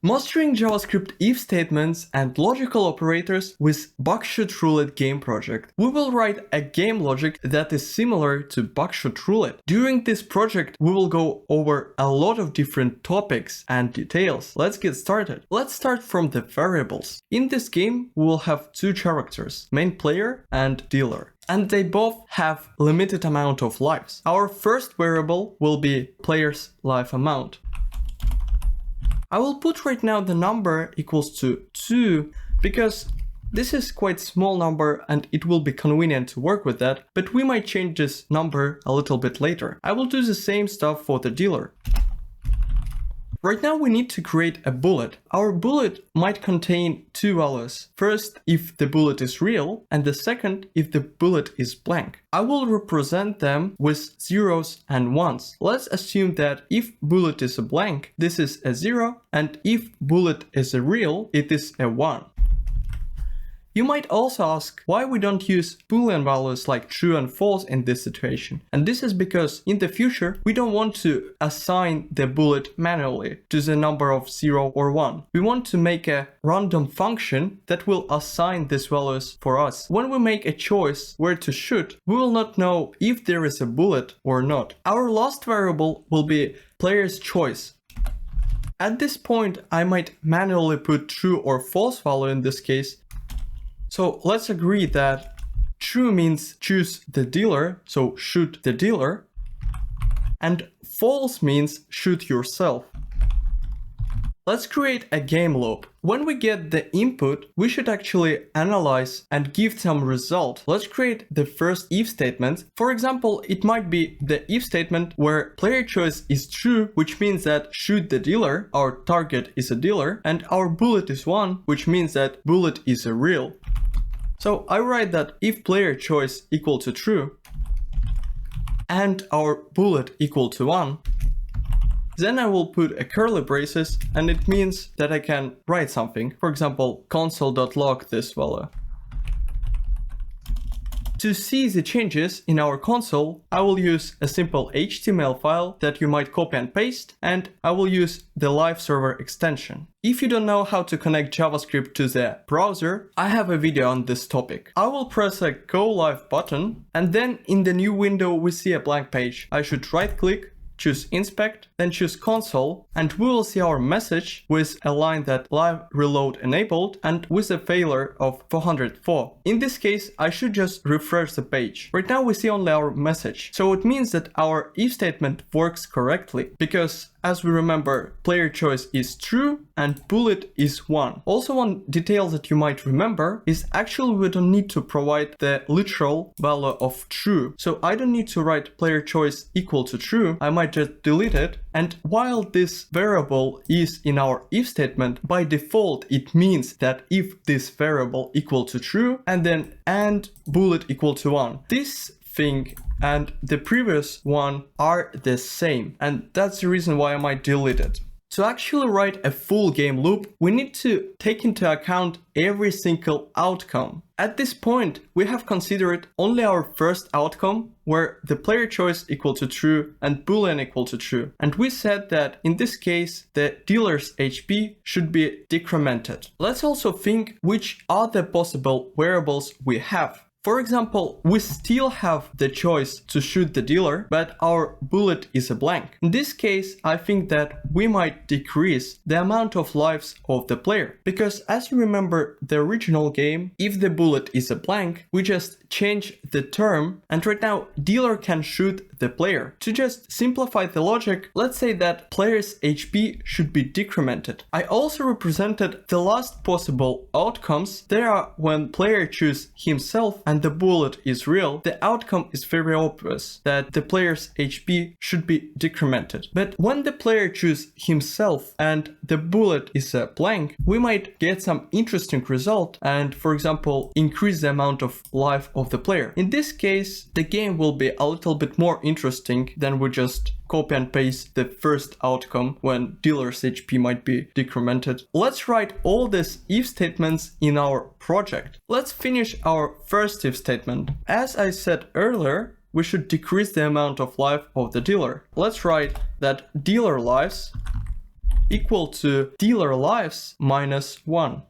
Mastering JavaScript if statements and logical operators with Buckshot Roulette game project. We will write a game logic that is similar to Buckshot Roulette. During this project, we will go over a lot of different topics and details. Let's get started. Let's start from the variables. In this game, we will have two characters, main player and dealer. And they both have limited amount of lives. Our first variable will be player's life amount. I will put right now the number equals to 2 because this is quite small number and it will be convenient to work with that, but we might change this number a little bit later. I will do the same stuff for the dealer. Right now we need to create a bullet. Our bullet might contain two values. First, if the bullet is real, and the second, if the bullet is blank. I will represent them with zeros and ones. Let's assume that if bullet is a blank, this is a 0, and if bullet is a real, it is a 1. You might also ask why we don't use boolean values like true and false in this situation. And this is because in the future, we don't want to assign the bullet manually to the number of 0 or 1. We want to make a random function that will assign these values for us. When we make a choice where to shoot, we will not know if there is a bullet or not. Our last variable will be player's choice. At this point, I might manually put true or false value in this case. So let's agree that true means choose the dealer, so shoot the dealer, and false means shoot yourself. Let's create a game loop. When we get the input, we should actually analyze and give some result. Let's create the first if statement. For example, it might be the if statement where player choice is true, which means that shoot the dealer, our target is a dealer, and our bullet is 1, which means that bullet is a real. So I write that if player choice equal to true and our bullet equal to 1, then I will put a curly braces and it means that I can write something. For example, console.log this value. To see the changes in our console, I will use a simple HTML file that you might copy and paste, and I will use the live server extension. If you don't know how to connect JavaScript to the browser, I have a video on this topic. I will press a Go Live button, and then in the new window we see a blank page. I should right click, choose inspect, then choose console, and we will see our message with a line that live reload enabled and with a failure of 404. In this case, I should just refresh the page. Right now we see only our message. So it means that our if statement works correctly because as we remember, player choice is true and bullet is 1. Also one detail that you might remember is actually we don't need to provide the literal value of true. So I don't need to write player choice equal to true. I might just delete it. And while this variable is in our if statement, by default it means that if this variable equal to true and then and bullet equal to 1. This thing and the previous one are the same, and that's the reason why I might delete it. To actually write a full game loop, we need to take into account every single outcome. At this point, we have considered only our first outcome, where the player choice equal to true and boolean equal to true. And we said that in this case, the dealer's HP should be decremented. Let's also think which are the possible variables we have. For example, we still have the choice to shoot the dealer, but our bullet is a blank. In this case, I think that we might decrease the amount of lives of the player. Because as you remember the original game, if the bullet is a blank, we just change the term, and right now dealer can shoot the player. To just simplify the logic, let's say that player's HP should be decremented. I also represented the last possible outcomes. They are when player chooses himself and the bullet is real. The outcome is very obvious that the player's HP should be decremented. But when the player chooses himself and the bullet is a blank, we might get some interesting result and, for example, increase the amount of life of the player. In this case, the game will be a little bit more interesting than we just copy and paste the first outcome when dealer's HP might be decremented. Let's write all these if statements in our project. Let's finish our first if statement. As I said earlier, we should decrease the amount of life of the dealer. Let's write that dealer lives equal to dealer lives minus 1.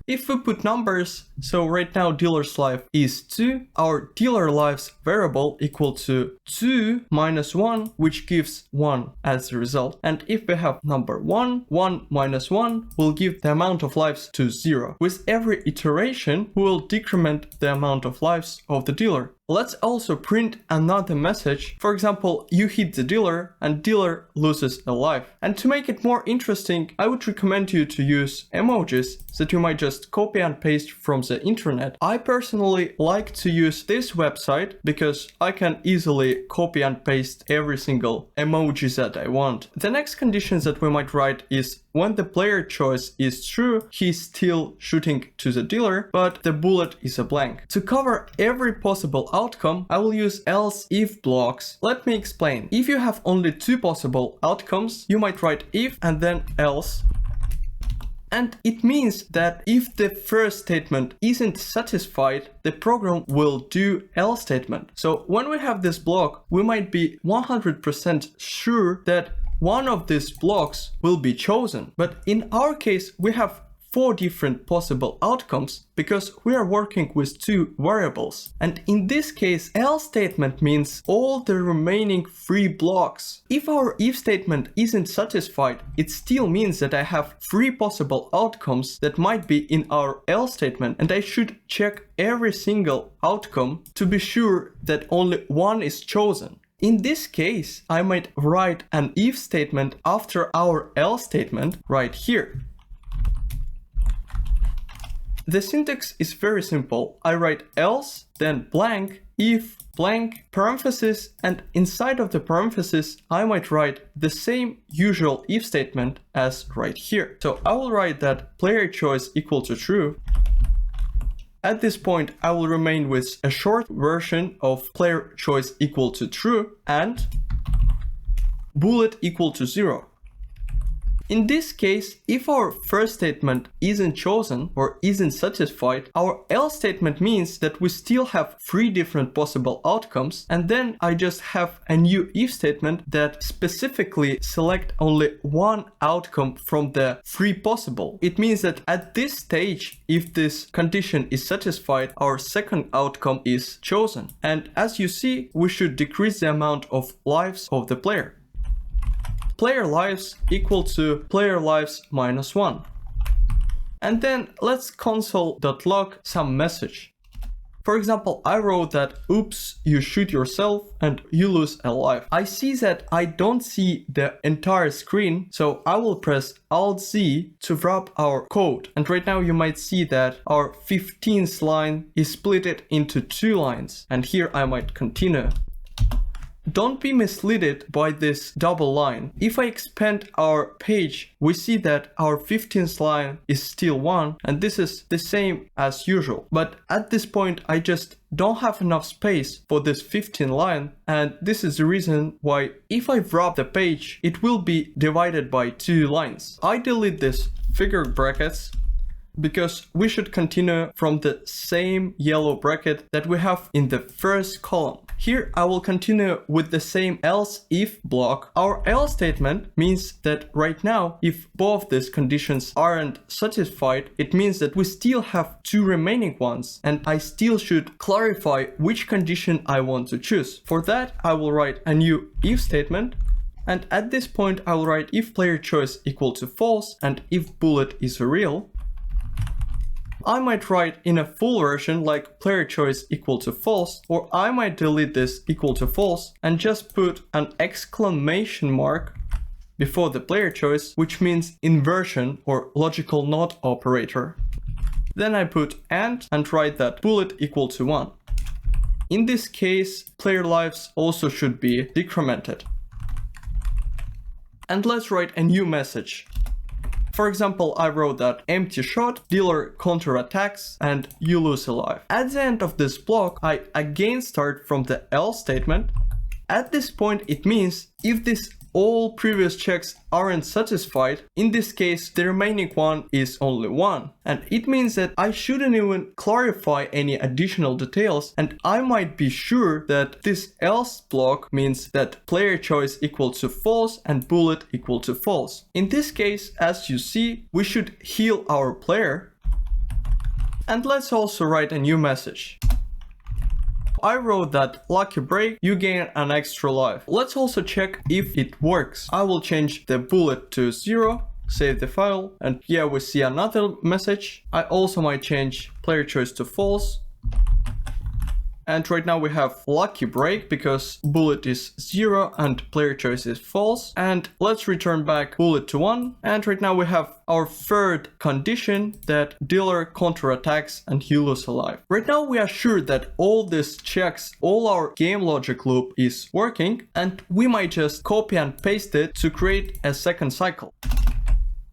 If we put numbers, so right now dealer's life is 2, our dealer lives variable equal to 2 minus 1, which gives 1 as a result. And if we have number 1, 1 minus 1 will give the amount of lives to 0. With every iteration, we will decrement the amount of lives of the dealer. Let's also print another message. For example, you hit the dealer and dealer loses a life. And to make it more interesting, I would recommend you to use emojis that you might just copy and paste from the internet. I personally like to use this website because I can easily copy and paste every single emoji that I want. The next condition that we might write is when the player choice is true, he's still shooting to the dealer, but the bullet is a blank. To cover every possible outcome, I will use else if blocks. Let me explain. If you have only 2 possible outcomes, you might write if and then else. And it means that if the first statement isn't satisfied, the program will do else statement. So when we have this block, we might be 100% sure that one of these blocks will be chosen. But in our case, we have 4 different possible outcomes because we are working with 2 variables. And in this case, else statement means all the remaining 3 blocks. If our if statement isn't satisfied, it still means that I have 3 possible outcomes that might be in our else statement, and I should check every single outcome to be sure that only one is chosen. In this case, I might write an if statement after our else statement right here. The syntax is very simple. I write else, then blank, if, blank, parenthesis, and inside of the parenthesis, I might write the same usual if statement as right here. So I will write that player choice equal to true. At this point, I will remain with a short version of player choice equal to true and bullet equal to 0. In this case, if our first statement isn't chosen or isn't satisfied, our else statement means that we still have 3 different possible outcomes, and then I just have a new if statement that specifically select only one outcome from the 3 possible. It means that at this stage, if this condition is satisfied, our second outcome is chosen. And as you see, we should decrease the amount of lives of the player. Player lives equal to player lives minus 1. And then let's console.log some message. For example, I wrote that, oops, you shoot yourself and you lose a life. I see that I don't see the entire screen, so I will press Alt-Z to wrap our code. And right now you might see that our 15th line is split into 2 lines. And here I might continue. Don't be misled by this double line. If I expand our page, we see that our 15th line is still 1, and this is the same as usual. But at this point, I just don't have enough space for this 15th line, and this is the reason why if I wrap the page, it will be divided by 2 lines. I delete this figure brackets because we should continue from the same yellow bracket that we have in the first column. Here I will continue with the same else if block. Our else statement means that right now, if both these conditions aren't satisfied, it means that we still have 2 remaining ones, and I still should clarify which condition I want to choose. For that, I will write a new if statement. And at this point, I will write if player choice equal to false and if bullet is real. I might write in a full version like player choice equal to false, or I might delete this equal to false and just put an exclamation mark before the player choice, which means inversion or logical not operator. Then I put and write that bullet equal to 1. In this case, player lives also should be decremented. And let's write a new message. For example, I wrote that empty shot, dealer counterattacks, and you lose a life. At the end of this block, I again start from the else statement. At this point, it means if this all previous checks aren't satisfied, in this case the remaining one is only 1. And it means that I shouldn't even clarify any additional details, and I might be sure that this else block means that player choice equal to false and bullet equal to false. In this case, as you see, we should heal our player. And let's also write a new message. I wrote that lucky break, you gain an extra life. Let's also check if it works. I will change the bullet to 0, save the file, and yeah, we see another message. I also might change player choice to false. And right now we have lucky break because bullet is 0 and player choice is false. And let's return back bullet to 1. And right now we have our third condition that dealer counterattacks and you lose a life. Right now we are sure that all these checks, all our game logic loop is working, and we might just copy and paste it to create a second cycle.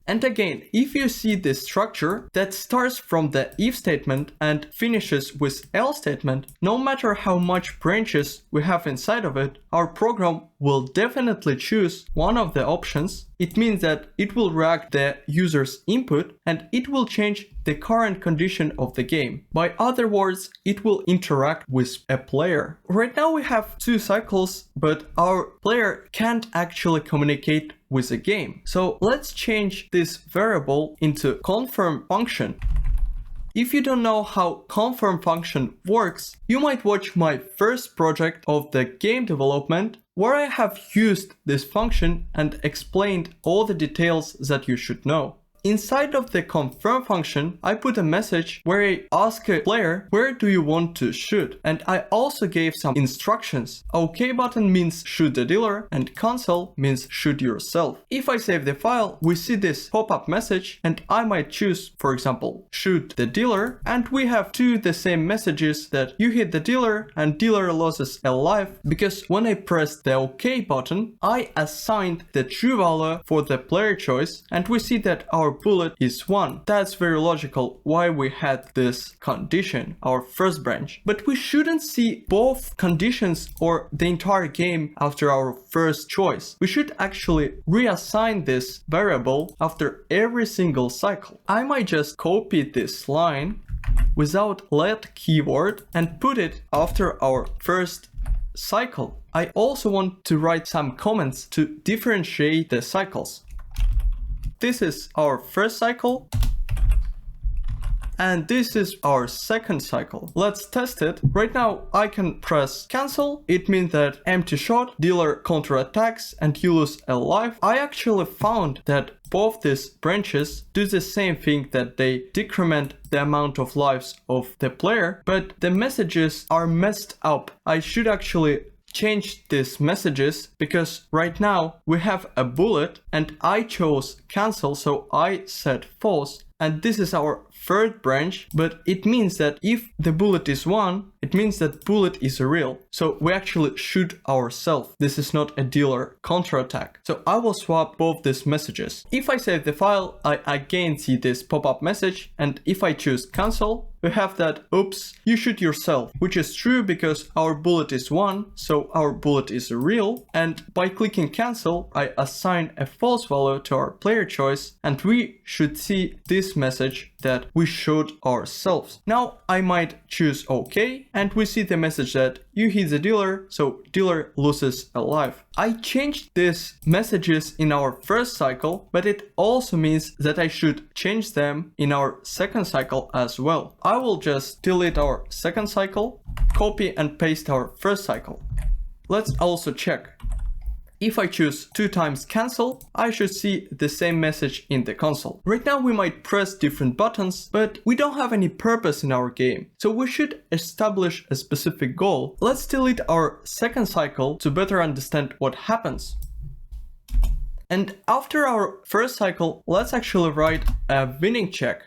And again, if you see this structure that starts from the if statement and finishes with else statement, no matter how much branches we have inside of it, our program will definitely choose one of the options. It means that it will react the user's input and it will change the current condition of the game. By other words, it will interact with a player. Right now we have 2 cycles, but our player can't actually communicate with the game. So let's change this variable into confirm function. If you don't know how confirm function works, you might watch my first project of the game development where I have used this function and explained all the details that you should know. Inside of the confirm function, I put a message where I ask a player, where do you want to shoot? And I also gave some instructions. OK button means shoot the dealer and cancel means shoot yourself. If I save the file, we see this pop-up message and I might choose, for example, shoot the dealer. And we have 2 the same messages that you hit the dealer and dealer loses a life, because when I pressed the OK button, I assigned the true value for the player choice and we see that our bullet is 1. That's very logical why we had this condition, our first branch. But we shouldn't see both conditions or the entire game after our first choice. We should actually reassign this variable after every single cycle. I might just copy this line without let keyword and put it after our first cycle. I also want to write some comments to differentiate the cycles. This is our first cycle, and this is our second cycle. Let's test it. Right now I can press cancel. It means that empty shot, dealer counterattacks, and you lose a life. I actually found that both these branches do the same thing, that they decrement the amount of lives of the player, but the messages are messed up. I should actually change these messages because right now we have a bullet and I chose cancel, so I said false, and this is our third branch, but it means that if the bullet is 1, it means that bullet is real. So we actually shoot ourselves. This is not a dealer counterattack. So I will swap both these messages. If I save the file, I again see this pop-up message, and if I choose cancel, we have that oops, you shoot yourself, which is true because our bullet is 1, so our bullet is real, and by clicking cancel, I assign a false value to our player choice, and we should see this message that we shot ourselves. Now I might choose OK, and we see the message that you hit the dealer, so dealer loses a life. I changed these messages in our first cycle, but it also means that I should change them in our second cycle as well. I will just delete our second cycle, copy and paste our first cycle. Let's also check. If I choose 2 times cancel, I should see the same message in the console. Right now we might press different buttons, but we don't have any purpose in our game. So we should establish a specific goal. Let's delete our second cycle to better understand what happens. And after our first cycle, let's actually write a winning check.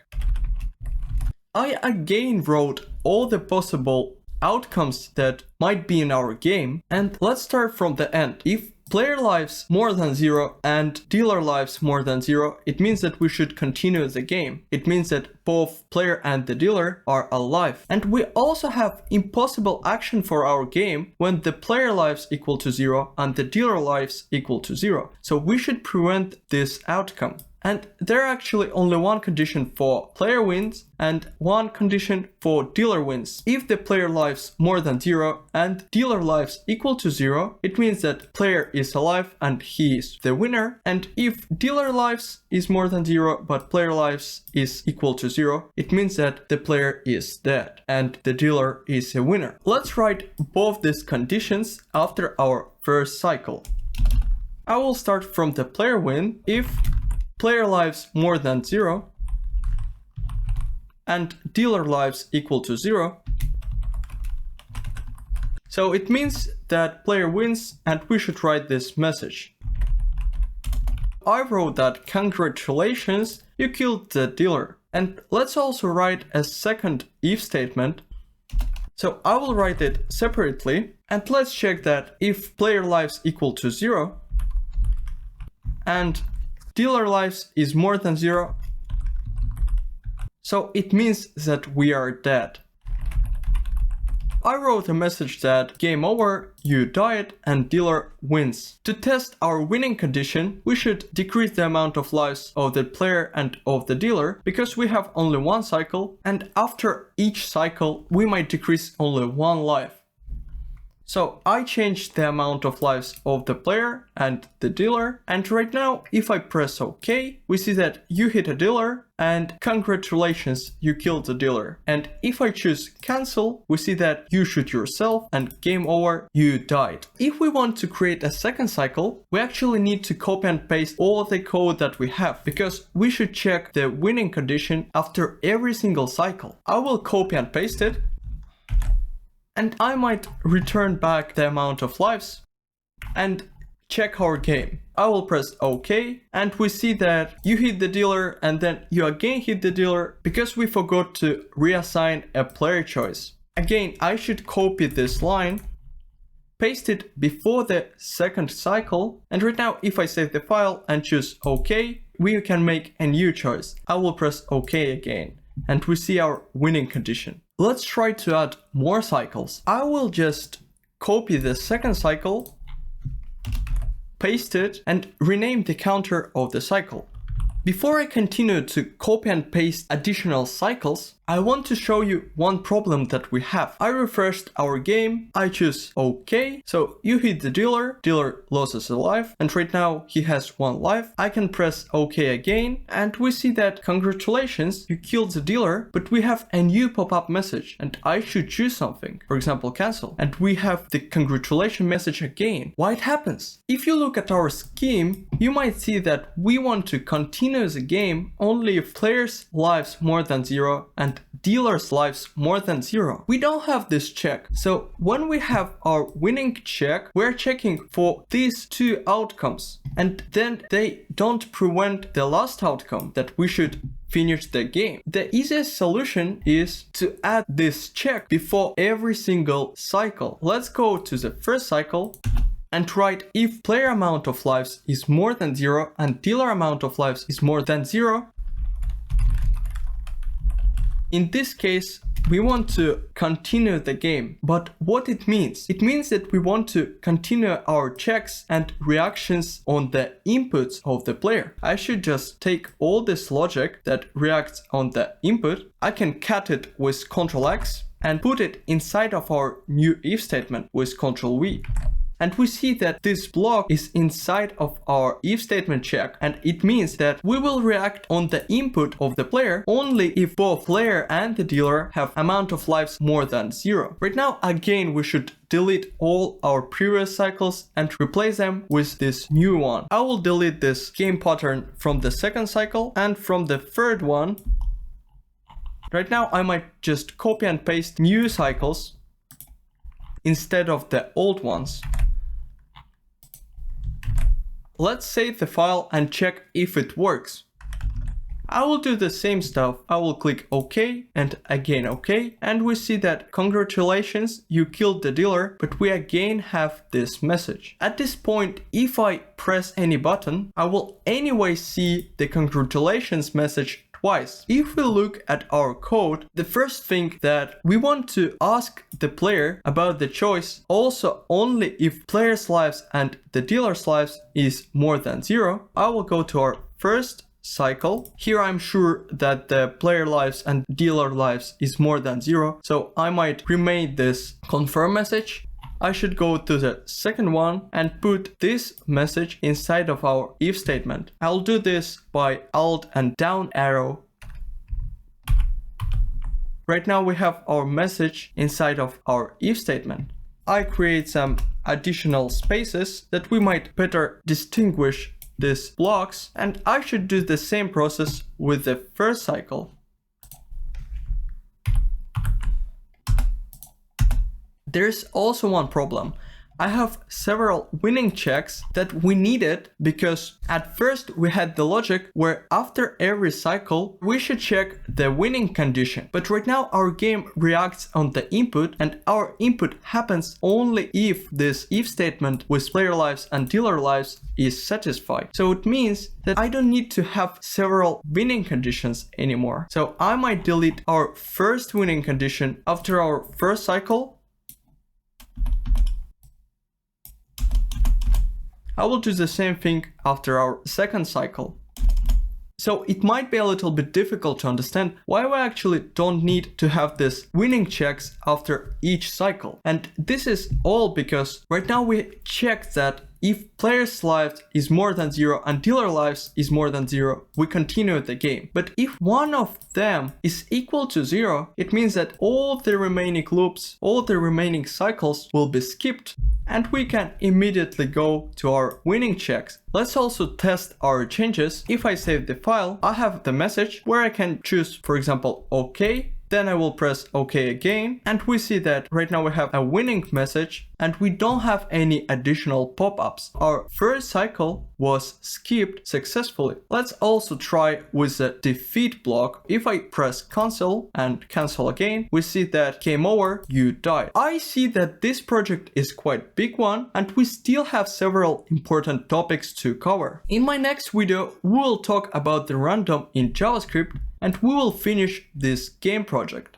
I again wrote all the possible outcomes that might be in our game, and let's start from the end. If player lives more than 0 and dealer lives more than 0, it means that we should continue the game. It means that both player and the dealer are alive. And we also have impossible action for our game when the player lives equal to 0 and the dealer lives equal to 0. So we should prevent this outcome. And there are actually only one condition for player wins and one condition for dealer wins. If the player lives more than 0 and dealer lives equal to 0, it means that player is alive and he is the winner. And if dealer lives is more than 0 but player lives is equal to 0, it means that the player is dead and the dealer is a winner. Let's write both these conditions after our first cycle. I will start from the player win if player lives more than 0 and dealer lives equal to 0. So it means that player wins and we should write this message. I wrote that congratulations, you killed the dealer. And let's also write a second if statement. So I will write it separately and let's check that if player lives equal to 0 and dealer lives is more than 0, so it means that we are dead. I wrote a message that game over, you died, and dealer wins. To test our winning condition, we should decrease the amount of lives of the player and of the dealer because we have only one cycle, and after each cycle we might decrease only one life. So I changed the amount of lives of the player and the dealer, and right now if I press OK, we see that you hit a dealer and congratulations, you killed the dealer. And if I choose cancel, we see that you shoot yourself and game over, you died. If we want to create a second cycle, we actually need to copy and paste all the code that we have because we should check the winning condition after every single cycle. I will copy and paste it. And I might return back the amount of lives and check our game. I will press OK and we see that you hit the dealer and then you again hit the dealer because we forgot to reassign a player choice. Again, I should copy this line, paste it before the second cycle, and right now if I save the file and choose OK, we can make a new choice. I will press OK again and we see our winning condition. Let's try to add more cycles. I will just copy the second cycle, paste it, and rename the counter of the cycle. Before I continue to copy and paste additional cycles, I want to show you one problem that we have. I refreshed our game, I choose OK, so you hit the dealer, dealer loses a life, and right now he has 1 life. I can press OK again, and we see that congratulations, you killed the dealer, but we have a new pop-up message, and I should choose something, for example cancel, and we have the congratulations message again. Why it happens? If you look at our scheme, you might see that we want to continue the game only if players' lives more than 0 and dealer's lives more than 0. We don't have this check. So when we have our winning check, we're checking for these two outcomes. And then they don't prevent the last outcome that we should finish the game. The easiest solution is to add this check before every single cycle. Let's go to the first cycle and write if player amount of lives is more than 0 and dealer amount of lives is more than 0. In this case, we want to continue the game. But what it means? It means that we want to continue our checks and reactions on the inputs of the player. I should just take all this logic that reacts on the input. I can cut it with Ctrl X and put it inside of our new if statement with Ctrl V. And we see that this block is inside of our if statement check, and it means that we will react on the input of the player only if both player and the dealer have amount of lives more than 0. Right now, again, we should delete all our previous cycles and replace them with this new one. I will delete this game pattern from the second cycle and from the third one. Right now, I might just copy and paste new cycles instead of the old ones. Let's save the file and check if it works. I will do the same stuff. I will click OK and again OK, and we see that congratulations, you killed the dealer, but we again have this message. At this point, if I press any button, I will anyway see the congratulations message twice. If we look at our code, the first thing that we want to ask the player about the choice also only if player's lives and the dealer's lives is more than 0. I will go to our first cycle. Here I'm sure that the player lives and dealer lives is more than 0, so I might remain this confirm message. I should go to the second one and put this message inside of our if statement. I'll do this by Alt and down arrow. Right now we have our message inside of our if statement. I create some additional spaces that we might better distinguish these blocks, and I should do the same process with the first cycle. There's also one problem. I have several winning checks that we needed because at first we had the logic where after every cycle we should check the winning condition. But right now our game reacts on the input, and our input happens only if this if statement with player lives and dealer lives is satisfied. So it means that I don't need to have several winning conditions anymore. So I might delete our first winning condition after our first cycle. I will do the same thing after our second cycle. So it might be a little bit difficult to understand why we actually don't need to have this winning checks after each cycle. And this is all because right now we check that if player's lives is more than 0 and dealer lives is more than 0, we continue the game. But if one of them is equal to 0, it means that all the remaining loops, all the remaining cycles will be skipped, and we can immediately go to our winning checks. Let's also test our changes. If I save the file, I have the message where I can choose, for example, OK. Then I will press OK again, and we see that right now we have a winning message and we don't have any additional pop-ups. Our first cycle was skipped successfully. Let's also try with the defeat block. If I press cancel and cancel again, we see that game over, you died. I see that this project is quite big one and we still have several important topics to cover. In my next video, we will talk about the random in JavaScript, and we will finish this game project.